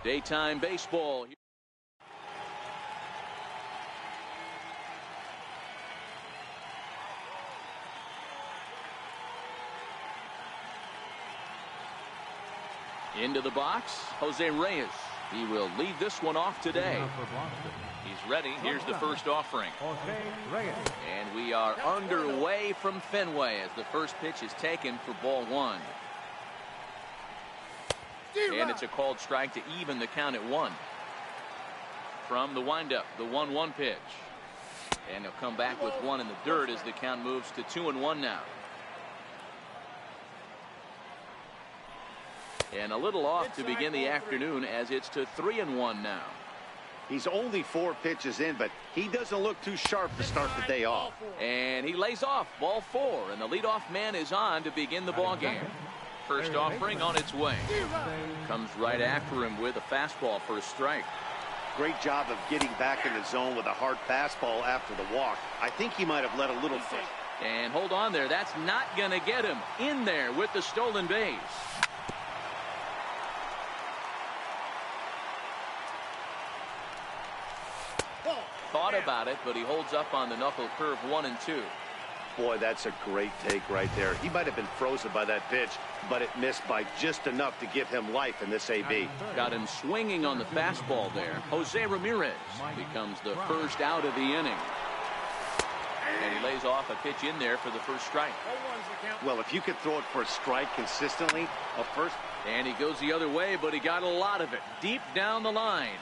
Daytime baseball. Into the box, Jose Reyes. He will lead this one off today. He's ready. Here's the first offering. And we are underway from Fenway as the first pitch is taken for ball one. And it's a called strike to even the count at 1. From the windup, the 1-1 pitch. And he'll come back with 1 in the dirt as the count moves to 2-1 now. And a little off to begin the afternoon as it's to 3-1 now. He's only 4 pitches in, but he doesn't look too sharp to start the day off. And he lays off ball 4, and the leadoff man is on to begin the ball game. First offering on its way. Comes right after him with a fastball for a strike. Great job of getting back in the zone with a hard fastball after the walk. I think he might have let a little foot. And hold on there. That's not going to get him in there with the stolen base. Thought about it, but he holds up on the knuckle curve 1 and 2. Boy, that's a great take right there. He might have been frozen by that pitch, but it missed by just enough to give him life in this AB. Got him swinging on the fastball there. Jose Ramirez becomes the first out of the inning. And he lays off a pitch in there for the first strike. Well, if you could throw it for a strike consistently, a first. And he goes the other way, but he got a lot of it deep down the line.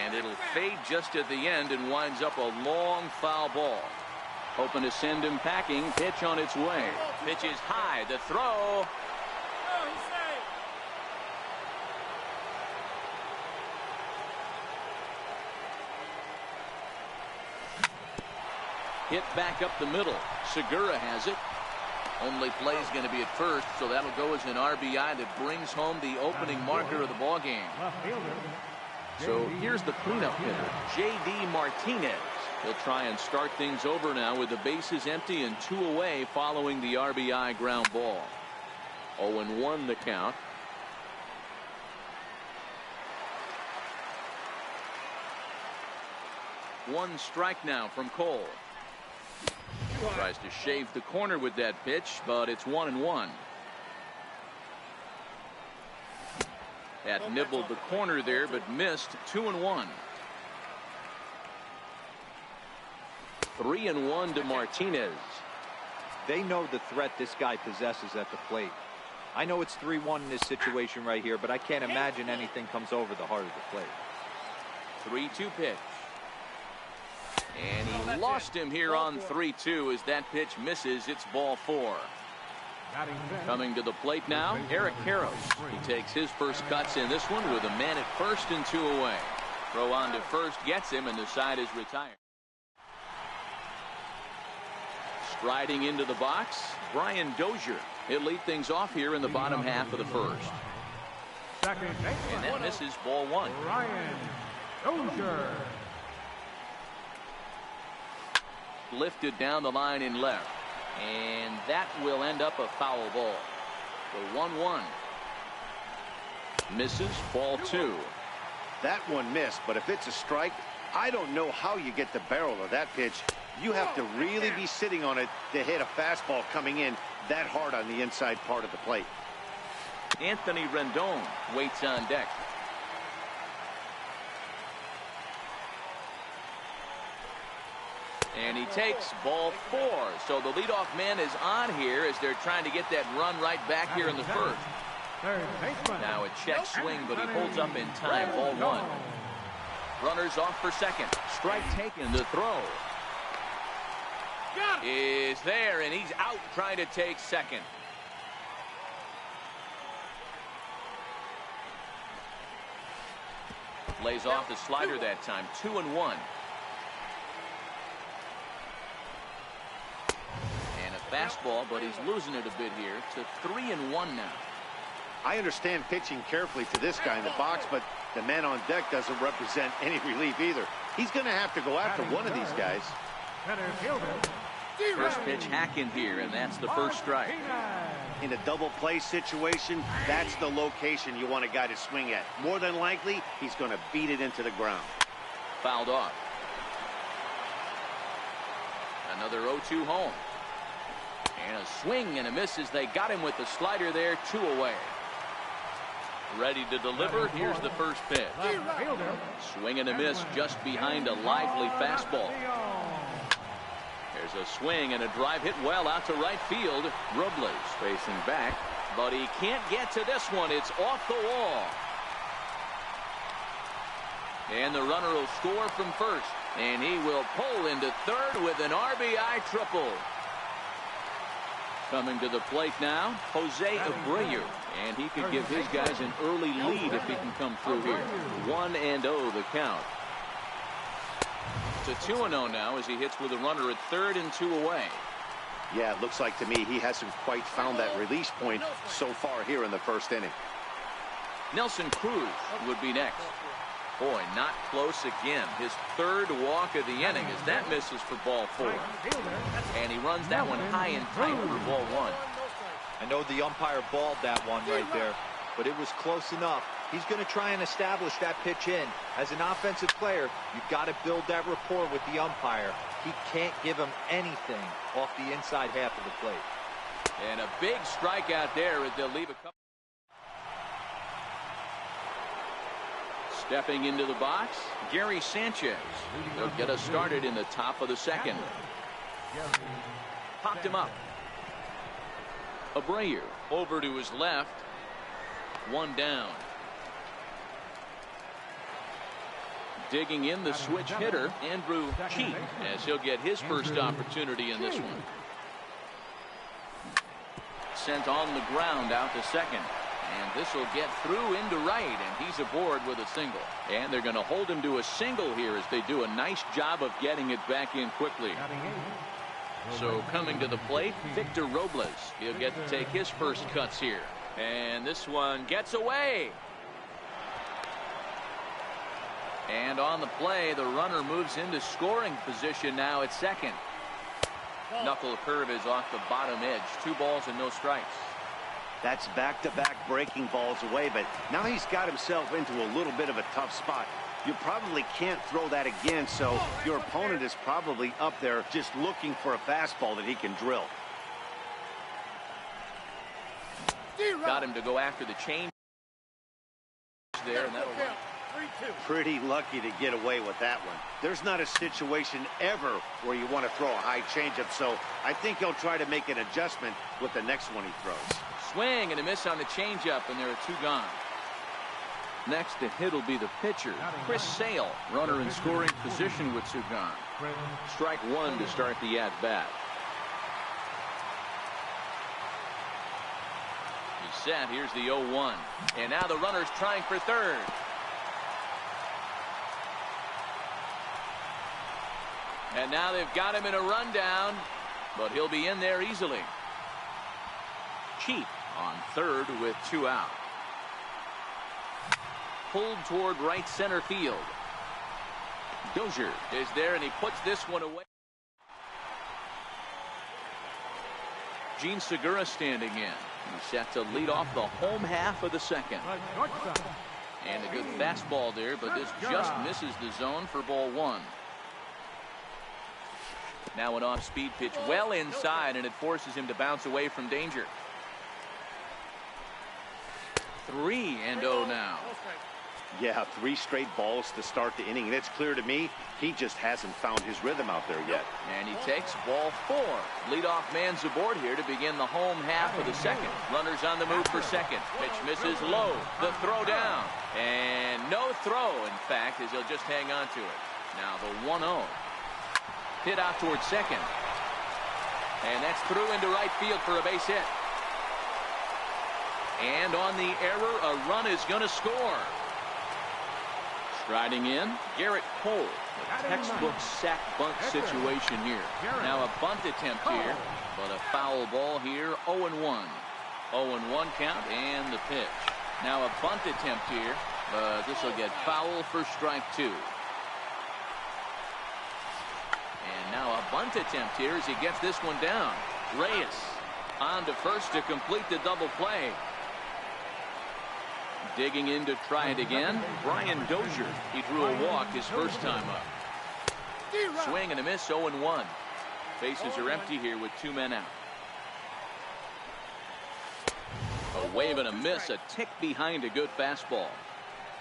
And it'll fade just at the end and winds up a long foul ball. Hoping to send him packing. Pitch on its way. Pitch is high. The throw. Hit back up the middle. Segura has it. Only play is going to be at first, so that'll go as an RBI that brings home the opening marker of the ball game. So here's the cleanup hitter, J.D. Martinez. He'll try and start things over now with the bases empty and 2 away following the RBI ground ball. 0-1 the count. One strike now from Cole. Tries to shave the corner with that pitch, but it's 1-1. That nibbled the corner there, but missed. 2-1. 3-1 to Martinez. They know the threat this guy possesses at the plate. I know it's 3-1 in this situation right here, but I can't imagine anything comes over the heart of the plate. 3-2 pitch. And he lost him here on 3-2 as that pitch misses. It's ball 4. Coming to the plate now, Eric Karros. He takes his first cuts in this one with a man at first and 2 away. Throw on to first gets him, and the side is retired. Striding into the box, Brian Dozier. He'll lead things off here in the bottom half of the first. And that misses ball 1. Brian Dozier. Lifted down the line in left. And that will end up a foul ball. The 1-1. Misses ball 2. That one missed, but if it's a strike, I don't know how you get the barrel of that pitch. You have to really be sitting on it to hit a fastball coming in that hard on the inside part of the plate. Anthony Rendon waits on deck. And he takes ball 4. So the leadoff man is on here as they're trying to get that run right back here in the first. Now a check swing, but he holds up in time. Ball 1. Runners off for second. Strike taken. The throw is there, and he's out trying to take second. Lays off the slider that time. 2-1. Fastball, but he's losing it a bit here to 3-1 now. I understand pitching carefully to this guy in the box, but the man on deck doesn't represent any relief either. He's going to have to go after one of these guys. First pitch hack in here, and that's the first strike. In a double play situation, that's the location you want a guy to swing at. More than likely, he's going to beat it into the ground. Fouled off. Another 0-2 home. And a swing and a miss as they got him with the slider there, 2 away. Ready to deliver. Here's the first pitch. Swing and a miss just behind a lively fastball. There's a swing and a drive hit well out to right field. Robles facing back, but he can't get to this one. It's off the wall. And the runner will score from first. And he will pull into third with an RBI triple. Coming to the plate now, Jose Abreu. And he could give his guys an early lead if he can come through here. 1-0 the count. It's a 2-0 now as he hits with a runner at third and 2 away. Yeah, it looks like to me he hasn't quite found that release point so far here in the first inning. Nelson Cruz would be next. Boy, not close again. His third walk of the inning as that misses for ball 4. And he runs that one high and tight for ball 1. I know the umpire balled that one right there, but it was close enough. He's going to try and establish that pitch in. As an offensive player, you've got to build that rapport with the umpire. He can't give him anything off the inside half of the plate. And a big strikeout there as they'll leave a couple. Stepping into the box, Gary Sanchez. They'll get us started in the top of the second. Popped him up. Abreu over to his left. 1 down. Digging in the switch hitter, Andrew Cheek, as he'll get his first opportunity in this one. Sent on the ground out to second. And this will get through into right, and he's aboard with a single. And they're going to hold him to a single here as they do a nice job of getting it back in quickly. So coming to the plate, Victor Robles. He'll get to take his first cuts here. And this one gets away. And on the play, the runner moves into scoring position now at second. Knuckle curve is off the bottom edge. 2 balls and no strikes. That's back-to-back breaking balls away, but now he's got himself into a little bit of a tough spot. You probably can't throw that again, so your opponent is probably up there just looking for a fastball that he can drill. Got him to go after the change there, and that'll run. Pretty lucky to get away with that one. There's not a situation ever where you want to throw a high changeup, so I think he'll try to make an adjustment with the next one he throws. Swing and a miss on the changeup, and there are 2 gone. Next to hit will be the pitcher, Chris Sale. Runner in scoring position with 2 gone. Strike 1 to start the at-bat. He's set. Here's the 0-1. And now the runner's trying for third. And now they've got him in a rundown, but he'll be in there easily. Cheek on third with 2 out. Pulled toward right center field. Dozier is there, and he puts this one away. Gene Segura standing in. He's set to lead off the home half of the second. And a good fastball there, but this just misses the zone for ball 1. Now an off-speed pitch well inside, and it forces him to bounce away from danger. 3-0 now. Yeah, 3 straight balls to start the inning, and it's clear to me he just hasn't found his rhythm out there yet. And he takes ball 4. Leadoff man's aboard here to begin the home half of the second. Runners on the move for second. Pitch misses low. The throw down. And no throw, in fact, as he'll just hang on to it. Now the 1-0. Hit out towards second. And that's through into right field for a base hit. And on the error, a run is going to score. Striding in, Garrett Cole. A textbook sack bunt situation here. Now a bunt attempt here, but a foul ball here. 0-1. 0-1 count and the pitch. Now a bunt attempt here, but this will get foul for strike 2. And now a bunt attempt here as he gets this one down. Reyes On to first to complete the double play. Digging in to try it again, Brian Dozier. He drew a walk his first time up. Swing and a miss, 0-1. Bases are empty here with 2 men out. A wave and a miss, a tick behind a good fastball.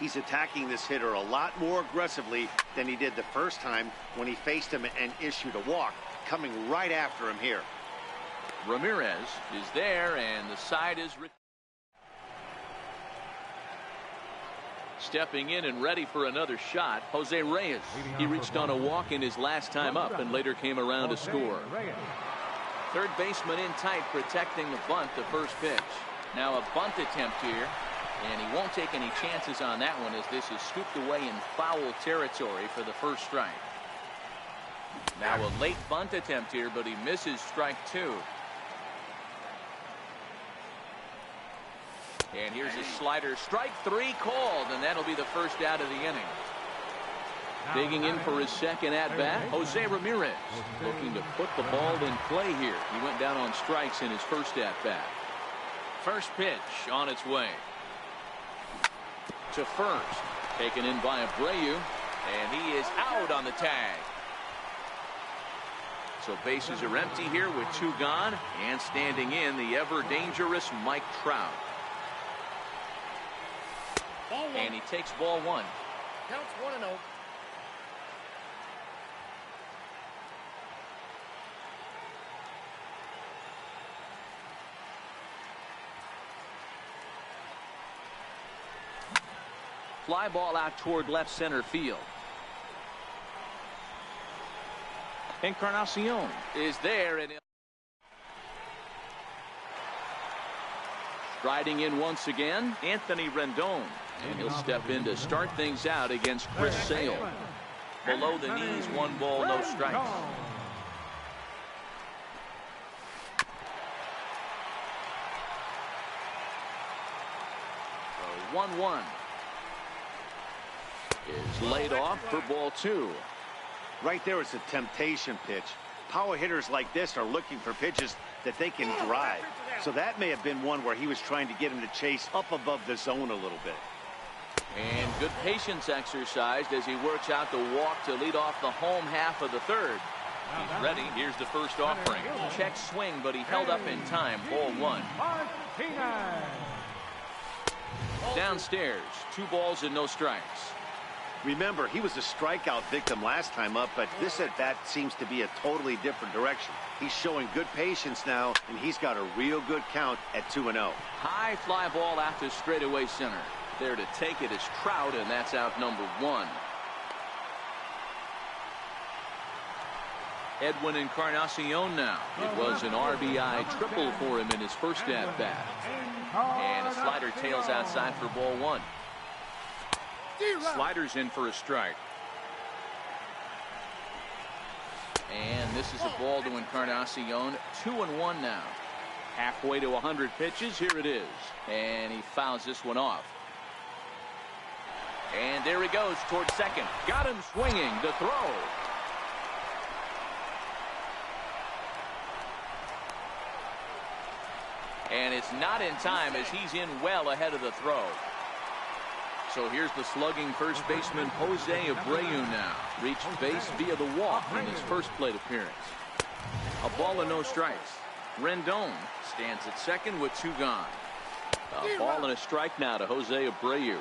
He's attacking this hitter a lot more aggressively than he did the first time when he faced him and issued a walk, coming right after him here. Ramirez is there, and the side is stepping in and ready for another shot. Jose Reyes. He reached on a walk in his last time up and later came around to score. Third baseman in tight, protecting the bunt, the first pitch. Now a bunt attempt here, and he won't take any chances on that one as this is scooped away in foul territory for the first strike. Now a late bunt attempt here, but he misses strike 2. And here's a slider, strike 3 called, and that'll be the first out of the inning. Digging in for his second at-bat, Jose Ramirez, looking to put the ball in play here. He went down on strikes in his first at-bat. First pitch on its way. To first, taken in by Abreu, and he is out on the tag. So bases are empty here with 2 gone, and standing in the ever-dangerous Mike Trout. And he takes ball 1. Counts 1-0. Fly ball out toward left center field. Encarnacion is there, and striding in once again, Anthony Rendon, and he'll step in to start things out against Chris Sale. Below the knees, 1 ball, no strikes. 1-1 is laid off for ball 2. Right there is a temptation pitch. Power hitters like this are looking for pitches that they can drive. So that may have been one where he was trying to get him to chase up above the zone a little bit. And good patience exercised as he works out the walk to lead off the home half of the third. He's ready. Here's the first offering. Check swing, but he held up in time. Ball 1. Downstairs, 2 balls and no strikes. Remember, he was a strikeout victim last time up, but this at-bat seems to be a totally different direction. He's showing good patience now, and he's got a real good count at 2-0. High fly ball out to straightaway center. There to take it is Trout, and that's out number 1. Edwin Encarnacion now. It was an RBI triple for him in his first at-bat. And a slider tails outside for ball 1. Sliders in for a strike. And this is a ball to Encarnacion. 2-1 now. Halfway to 100 pitches. Here it is. And he fouls this one off. And there he goes towards second. Got him swinging to throw. And it's not in time as he's in well ahead of the throw. So here's the slugging first baseman Jose Abreu now. Reached base via the walk in his first plate appearance. A ball and no strikes. Rendon stands at second with 2 gone. A ball and a strike now to Jose Abreu.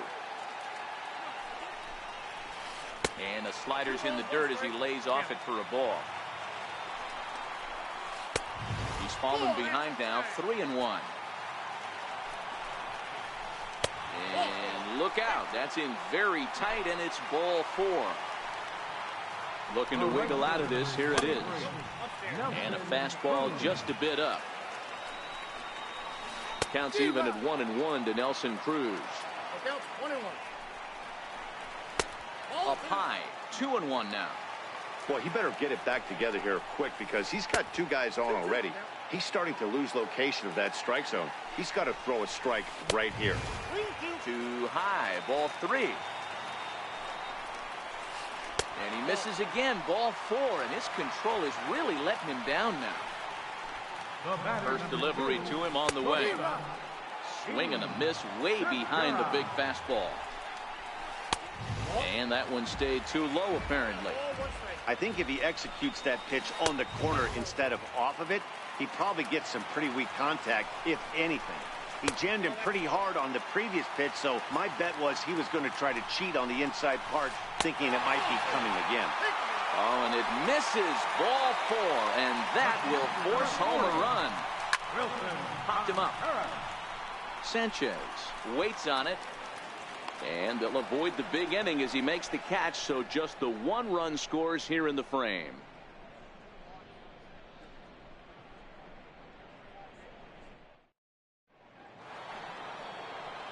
And the slider's in the dirt as he lays off it for a ball. He's fallen behind now, 3-1. And look out, that's in very tight, and it's ball 4. Looking to wiggle out of this, here it is. And a fastball just a bit up. Counts even at 1-1 to Nelson Cruz. Up high, 2-1 now. Boy, he better get it back together here quick because he's got 2 guys on already. He's starting to lose location of that strike zone. He's got to throw a strike right here. Too high, ball 3. And he misses again, ball 4, and his control is really letting him down now. First delivery to him on the way. Swing and a miss way behind the big fastball. And that one stayed too low, apparently. I think if he executes that pitch on the corner instead of off of it, he probably gets some pretty weak contact, if anything. He jammed him pretty hard on the previous pitch, so my bet was he was going to try to cheat on the inside part, thinking it might be coming again. Oh, and it misses. Ball 4, and that will force home a run. Popped him up. Sanchez waits on it, and they'll avoid the big inning as he makes the catch, so just the 1 run scores here in the frame.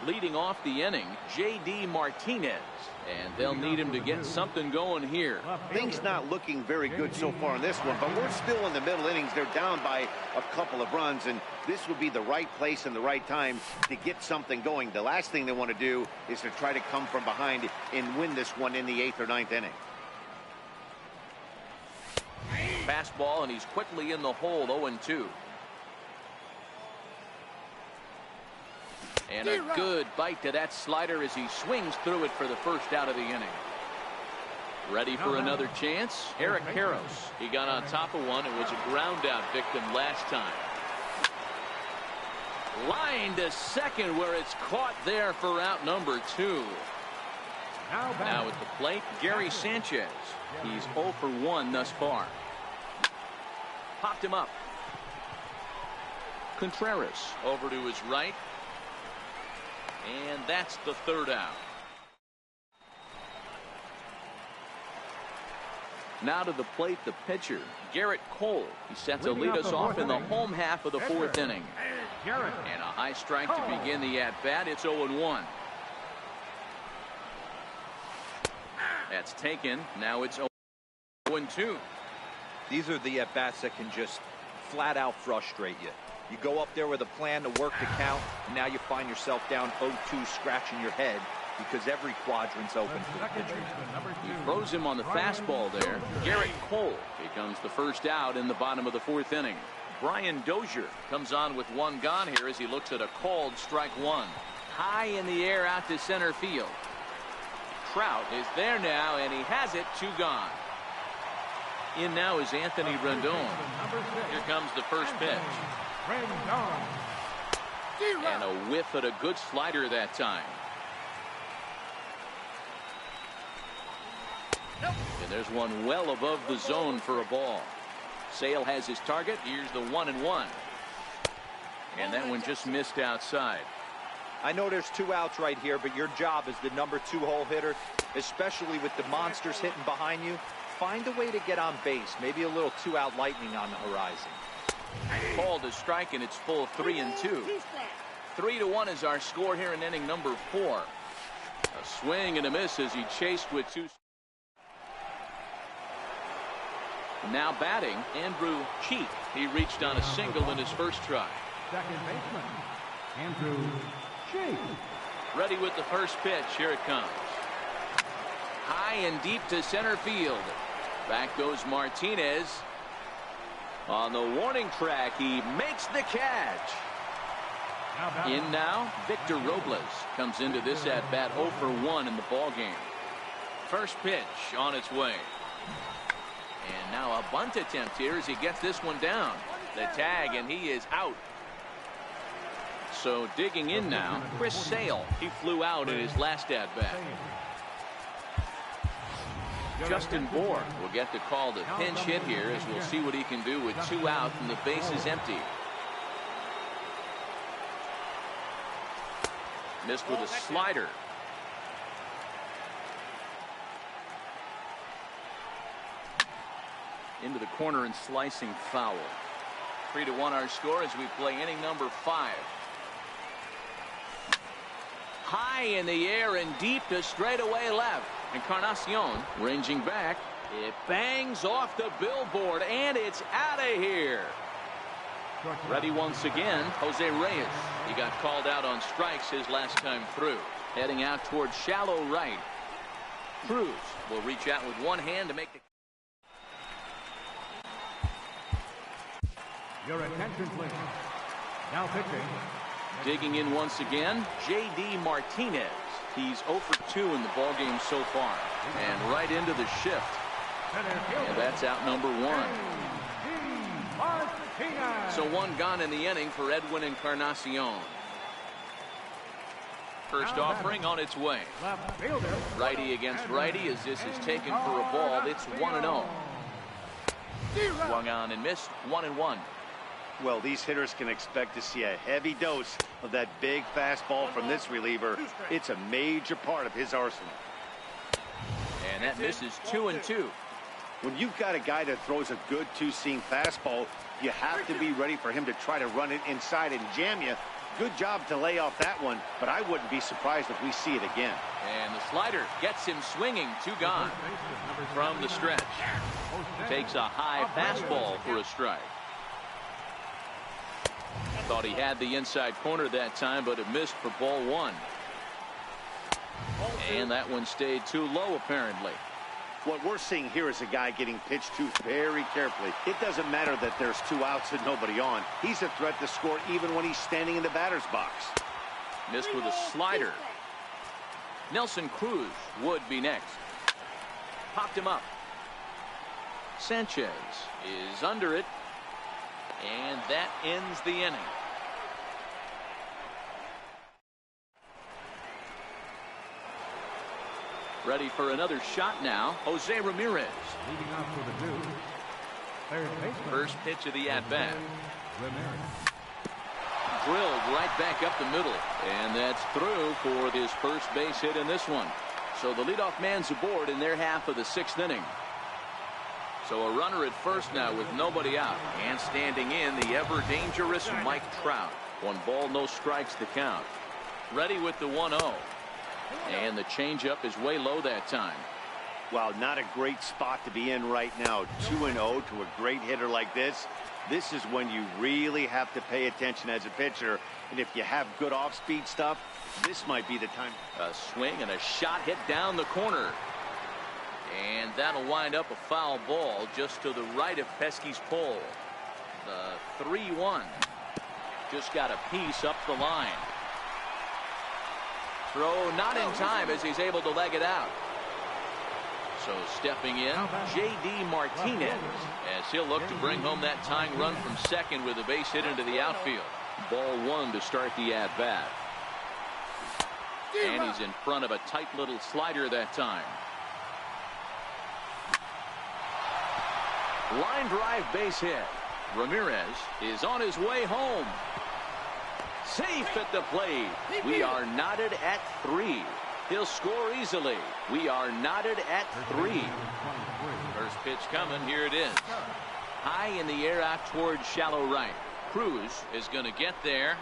Leading off the inning, J.D. Martinez, and they'll need him to get something going here. Things not looking very good so far in this one, but we're still in the middle innings. They're down by a couple of runs, and this would be the right place and the right time to get something going. The last thing they want to do is to try to come from behind and win this one in the 8th or 9th inning. Fastball, and he's quickly in the hole, 0-2. And a good bite to that slider as he swings through it for the first out of the inning. Ready for another chance? Eric Karros. He got on top of one. It was a ground out victim last time. Line to second where it's caught there for out number 2. Now at the plate, Gary Sanchez. He's 0 for 1 thus far. Popped him up. Contreras over to his right. And that's the 3rd out. Now to the plate, the pitcher, Garrett Cole. He set to lead us off in the home half of the 4th inning. And a high strike to begin the at-bat. It's 0-1. That's taken. Now it's 0-2. These are the at-bats that can just flat out frustrate you. You go up there with a plan to work the count, and now you find yourself down 0-2, scratching your head because every quadrant's open for the pitcher. He throws him on the fastball there. Garrett Cole becomes the first out in the bottom of the 4th inning. Brian Dozier comes on with 1 gone here as he looks at a called strike 1. High in the air out to center field. Trout is there now, and he has it. 2 gone. In now is Anthony Rendon. Here comes the first pitch. And a whiff at a good slider that time. And there's one well above the zone for a ball. Sale has his target. Here's the 1-1. And that one just missed outside. I know there's 2 outs right here, but your job as the number 2 hole hitter, especially with the monsters hitting behind you, find a way to get on base. Maybe a little 2-out lightning on the horizon. Called a strike, and it's full 3-2. 3-1 is our score here in inning number 4. A swing and a miss as he chased with 2. Now batting, Andrew Cheek. He reached on a single in his first try. Second baseman, Andrew Cheek. Ready with the first pitch. Here it comes. High and deep to center field. Back goes Martinez. On the warning track, he makes the catch. In now, Victor Robles comes into this at-bat 0 for 1 in the ballgame. First pitch on its way. And now a bunt attempt here as he gets this one down. The tag, and he is out. So digging in now, Chris Sale. He flew out in his last at-bat. Justin Bour will get the call to pinch hit here as we'll see what he can do with 2 out and the base is empty. Missed with a slider. Into the corner and slicing foul. 3-1 our score as we play inning number 5. High in the air and deep to straightaway left. Encarnacion ranging back. It bangs off the billboard and it's out of here. Ready once again, Jose Reyes. He got called out on strikes his last time through. Heading out towards shallow right. Cruz will reach out with one hand to make the Your attention, please. Now pitching. Digging in once again, J.D. Martinez. He's 0 for 2 in the ballgame so far. And right into the shift. And that's out number 1. So 1 gone in the inning for Edwin Encarnacion. First offering on its way. Righty against righty as this is taken for a ball. It's 1-0. Swung on and missed. 1-1. Well, these hitters can expect to see a heavy dose of that big fastball from this reliever. It's a major part of his arsenal. And that misses 2-2. When you've got a guy that throws a good two-seam fastball, you have to be ready for him to try to run it inside and jam you. Good job to lay off that one, but I wouldn't be surprised if we see it again. And the slider gets him swinging. 2 gone from the stretch. Takes a high fastball for a strike. Thought he had the inside corner that time, but it missed for ball 1. And that one stayed too low, apparently. What we're seeing here is a guy getting pitched to very carefully. It doesn't matter that there's 2 outs and nobody on. He's a threat to score even when he's standing in the batter's box. Missed with a slider. Nelson Cruz would be next. Popped him up. Sanchez is under it. And that ends the inning. Ready for another shot now. Jose Ramirez. Leading off for the Dukes. Third baseman. First pitch of the at-bat. Ramirez. Drilled right back up the middle. And that's through for his first base hit in this one. So the leadoff man's aboard in their half of the 6th inning. So a runner at first now with nobody out. And standing in, the ever-dangerous Mike Trout. 1 ball, no strikes to count. Ready with the 1-0. And the changeup is way low that time. Wow, not a great spot to be in right now. 2-0 to a great hitter like this. This is when you really have to pay attention as a pitcher. And if you have good off-speed stuff, this might be the time. A swing and a shot hit down the corner. And that'll wind up a foul ball just to the right of Pesky's pole. The 3-1. Just got a piece up the line. Throw not in time as he's able to leg it out. So stepping in, J.D. Martinez, as he'll look to bring home that tying run from second with a base hit into the outfield. Ball 1 to start the at-bat. And he's in front of a tight little slider that time. Line drive base hit. Ramirez is on his way home. Safe at the plate. We are knotted at 3. He'll score easily. We are knotted at 3. First pitch coming. Here it is. High in the air out towards shallow right. Cruz is going to get there.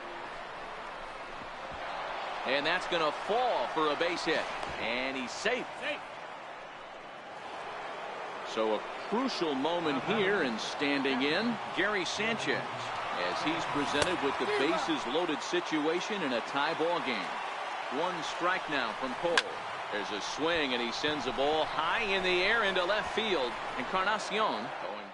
And that's going to fall for a base hit. And he's safe. So a crucial moment here, and standing in, Gary Sanchez, as he's presented with the bases loaded situation in a tie ball game. 1 strike now from Cole. There's a swing, and he sends a ball high in the air into left field. Encarnacion going